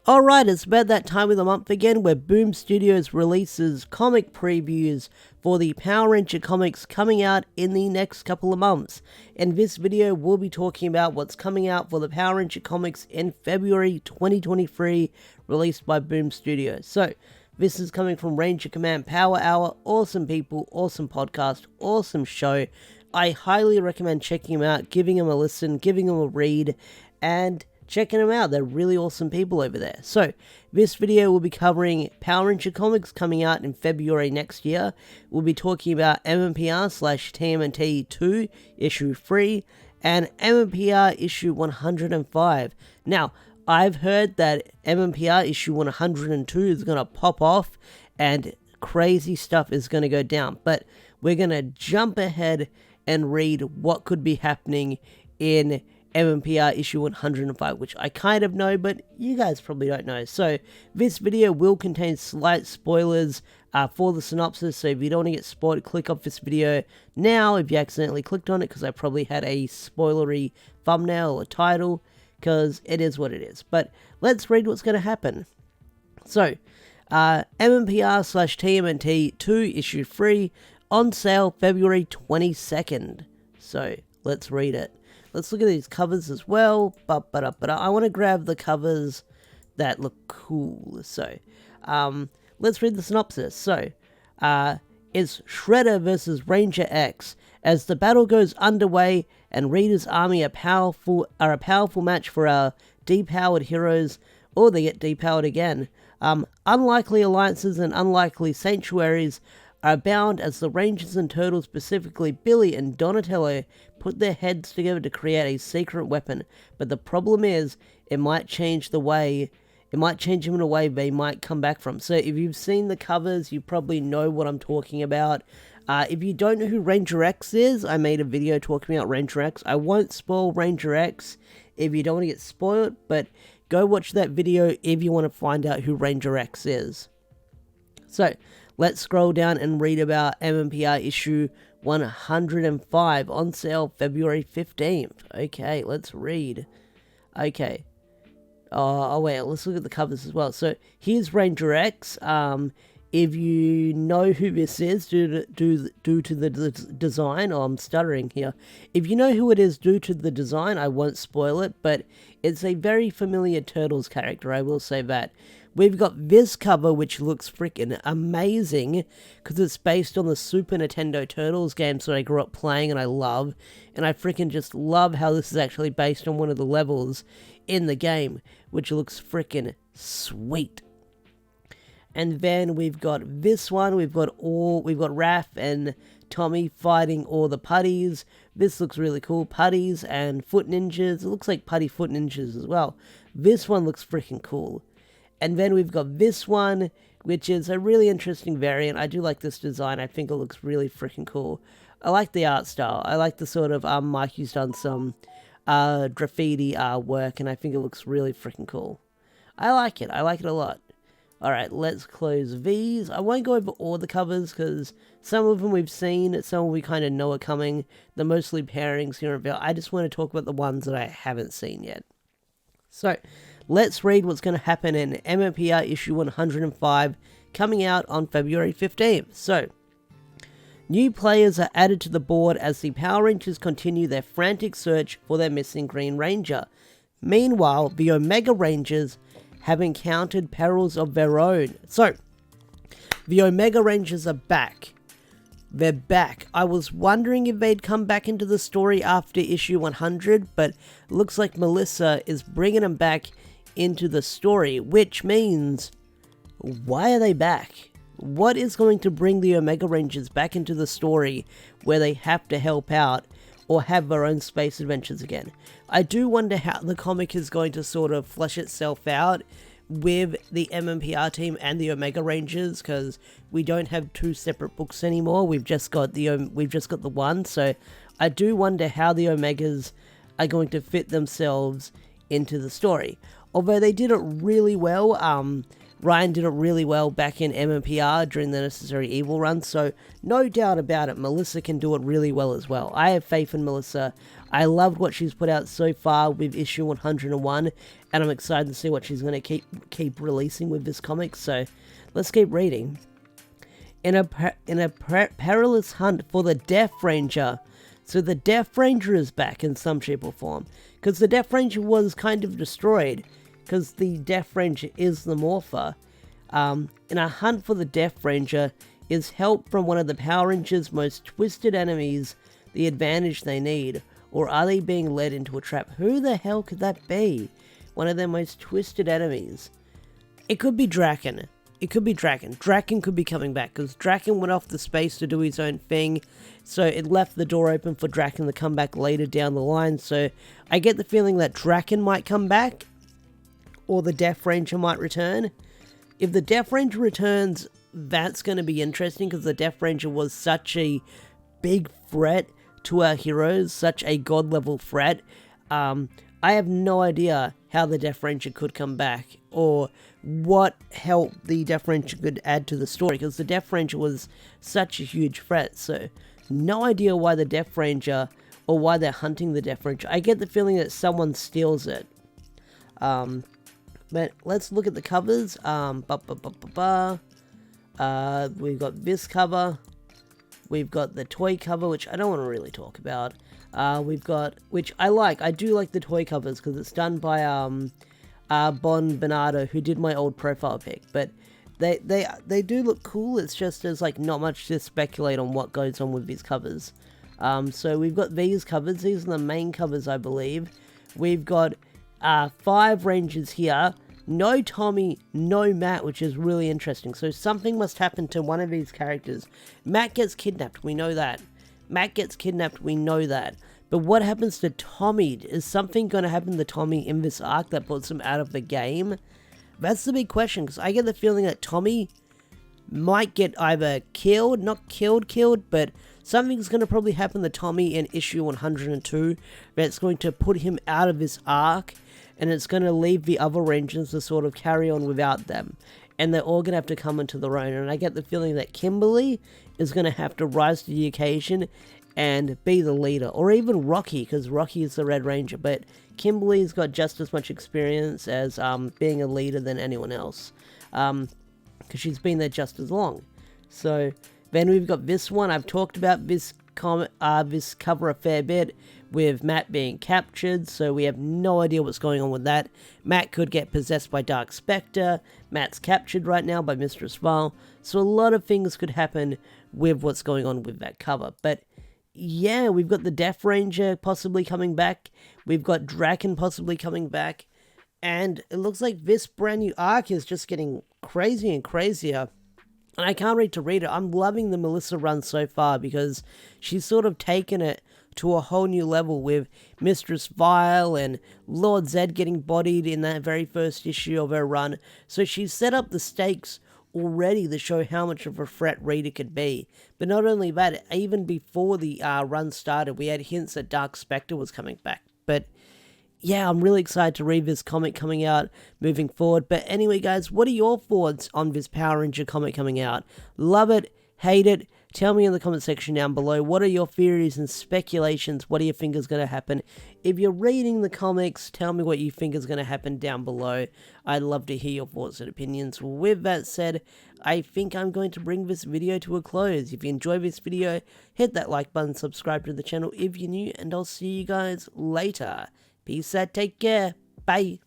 Alright, it's about that time of the month again where Boom Studios releases comic previews for the Power Ranger comics coming out in the next couple of months. In this video, we'll be talking about what's coming out for the Power Ranger comics in February 2023, released by Boom Studios. So, this is coming from Ranger Command Power Hour. Awesome people, awesome podcast, awesome show. I highly recommend checking them out, giving them a listen, giving them a read, and checking them out. They're really awesome people over there. So, this video will be covering Power Ranger comics coming out in February next year. We'll be talking about MMPR/TMNT 2, issue 3, and MMPR issue 105. Now, I've heard that MMPR issue 102 is going to pop off, and crazy stuff is going to go down. But we're going to jump ahead and read what could be happening in MMPR issue 105, which I kind of know, but you guys probably don't know. So, this video will contain slight spoilers for the synopsis, so if you don't want to get spoiled, click off this video now if you accidentally clicked on it, because I probably had a spoilery thumbnail or title, because it is what it is. But let's read what's going to happen. So, MMPR/TMNT 2 issue 3 on sale February 22nd. So, let's read it. Let's look at these covers as well. I want to grab the covers that look cool. So, let's read the synopsis. So, it's Shredder versus Ranger X. As the battle goes underway and Rita's army are a powerful match for our depowered heroes, or they get depowered again. Unlikely alliances and unlikely sanctuaries are bound as the Rangers and Turtles, specifically Billy and Donatello, put their heads together to create a secret weapon. But the problem is, it might change them in a way they might come back from. So if you've seen the covers, you probably know what I'm talking about. If you don't know who Ranger X is, I made a video talking about Ranger X. I won't spoil Ranger X if you don't want to get spoiled, but go watch that video if you want to find out who Ranger X is. So, let's scroll down and read about MMPR issue 105 on sale February 15th. Okay, let's read. Okay. Oh wait, let's look at the covers as well. So, here's Ranger X. If you know who this is due to the design, I'm stuttering here. If you know who it is due to the design, I won't spoil it, but it's a very familiar Turtles character, I will say that. We've got this cover, which looks freaking amazing, because it's based on the Super Nintendo Turtles games that I grew up playing and I love, and I freaking just love how this is actually based on one of the levels in the game, which looks freaking sweet. And then we've got this one, we've got Raph and Tommy fighting all the putties. This looks really cool, putties and foot ninjas. It looks like putty foot ninjas as well. This one looks freaking cool. And then we've got this one, which is a really interesting variant. I do like this design. I think it looks really freaking cool. I like the art style. I like the sort of, Mikey's done some graffiti work, and I think it looks really freaking cool. I like it. I like it a lot. Alright, let's close these. I won't go over all the covers, because some of them we've seen, some we kind of know are coming. They're mostly pairings here and there. I just want to talk about the ones that I haven't seen yet. So, let's read what's going to happen in MMPR issue 105, coming out on February 15th. So, new players are added to the board as the Power Rangers continue their frantic search for their missing Green Ranger. Meanwhile, the Omega Rangers have encountered perils of their own. So, the Omega Rangers are back. They're back. I was wondering if they'd come back into the story after issue 100, but it looks like Melissa is bringing them back into the story, which means, why are they back? What is going to bring the Omega Rangers back into the story where they have to help out or have their own space adventures again? I do wonder how the comic is going to sort of flesh itself out with the MMPR team and the Omega Rangers, because we don't have two separate books anymore. We've just got the one. So I do wonder how the Omegas are going to fit themselves into the story. Although they did it really well. Ryan did it really well back in MMPR during the Necessary Evil run, so no doubt about it, Melissa can do it really well as well. I have faith in Melissa. I loved what she's put out so far with issue 101, and I'm excited to see what she's going to keep releasing with this comic, so let's keep reading. In a perilous hunt for the Death Ranger. So the Death Ranger is back in some shape or form, because the Death Ranger was kind of destroyed, because the Death Ranger is the Morpher. In a hunt for the Death Ranger, is help from one of the Power Rangers' most twisted enemies the advantage they need, or are they being led into a trap? Who the hell could that be? One of their most twisted enemies. It could be Drakkon. It could be Drakkon. Drakkon could be coming back, because Drakkon went off the space to do his own thing, so it left the door open for Drakkon to come back later down the line, so I get the feeling that Drakkon might come back, or the Death Ranger might return. If the Death Ranger returns, that's going to be interesting, because the Death Ranger was such a big threat to our heroes, such a god-level threat. I have no idea how the Death Ranger could come back, or what help the Death Ranger could add to the story, because the Death Ranger was such a huge threat, so no idea why the Death Ranger, or why they're hunting the Death Ranger. I get the feeling that someone steals it. But let's look at the covers. We've got this cover. We've got the toy cover, which I don't want to really talk about. We've got, which I like. I do like the toy covers because it's done by Bon Bernardo, who did my old profile pic. But they do look cool. It's just there's like not much to speculate on what goes on with these covers. So we've got these covers. These are the main covers, I believe. We've got 5 Rangers here. No Tommy, no Matt, which is really interesting. So something must happen to one of these characters. Matt gets kidnapped, we know that. Matt gets kidnapped, we know that. But what happens to Tommy? Is something going to happen to Tommy in this arc that puts him out of the game? That's the big question, because I get the feeling that Tommy might get either killed, not killed, but something's going to probably happen to Tommy in issue 102 that's going to put him out of this arc, and it's going to leave the other Rangers to sort of carry on without them. And they're all going to have to come into their own. And I get the feeling that Kimberly is going to have to rise to the occasion and be the leader. Or even Rocky, because Rocky is the Red Ranger. But Kimberly's got just as much experience as being a leader than anyone else. Because she's been there just as long. So then we've got this one. I've talked about this cover a fair bit, with Matt being captured, so we have no idea what's going on with that. Matt could get possessed by Dark Spectre. Matt's captured right now by Mistress Val, so a lot of things could happen with what's going on with that cover. But yeah, we've got the Death Ranger possibly coming back, we've got Drakkon possibly coming back, and it looks like this brand new arc is just getting crazier and crazier. And I can't wait to read it. I'm loving the Melissa run so far, because she's sort of taken it to a whole new level with Mistress Vile and Lord Zed getting bodied in that very first issue of her run. So she's set up the stakes already to show how much of a threat Rita could be. But not only that, even before the run started, we had hints that Dark Spectre was coming back. But yeah, I'm really excited to read this comic coming out moving forward. But anyway, guys, what are your thoughts on this Power Ranger comic coming out? Love it? Hate it? Tell me in the comment section down below. What are your theories and speculations? What do you think is going to happen? If you're reading the comics, tell me what you think is going to happen down below. I'd love to hear your thoughts and opinions. With that said, I think I'm going to bring this video to a close. If you enjoyed this video, hit that like button, subscribe to the channel if you're new, and I'll see you guys later. Peace out, take care, bye.